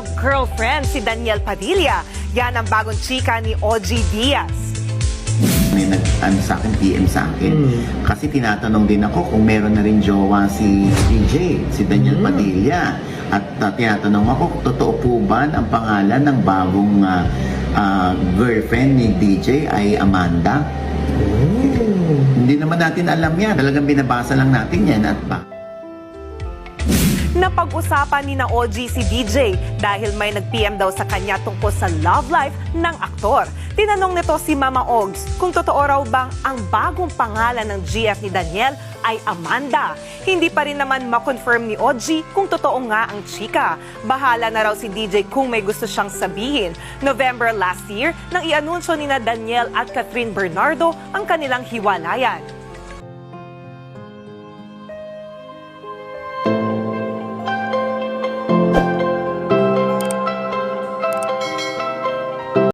mag-girlfriend si Daniel Padilla. Yan ang bagong chika ni OG Diaz. May sa akin, PM sa akin. Kasi tinatanong din ako kung meron na rin jowa si DJ, si Daniel Padilla. At tinatanong ako, totoo po ba ang pangalan ng bagong girlfriend ni DJ ay Amanda? Hindi naman natin alam yan. Talagang binabasa lang natin yan at ba? Napag-usapan ni na OG si DJ dahil may nag-PM daw sa kanya tungkol sa love life ng aktor. Tinanong nito si Mama Ogs kung totoo raw bang ang bagong pangalan ng GF ni Daniel ay Amanda. Hindi pa rin naman makonfirm ni OG kung totoo nga ang chika. Bahala na raw si DJ kung may gusto siyang sabihin. November last year, nang i-anunsyo ni na Daniel at Catherine Bernardo ang kanilang hiwalayan.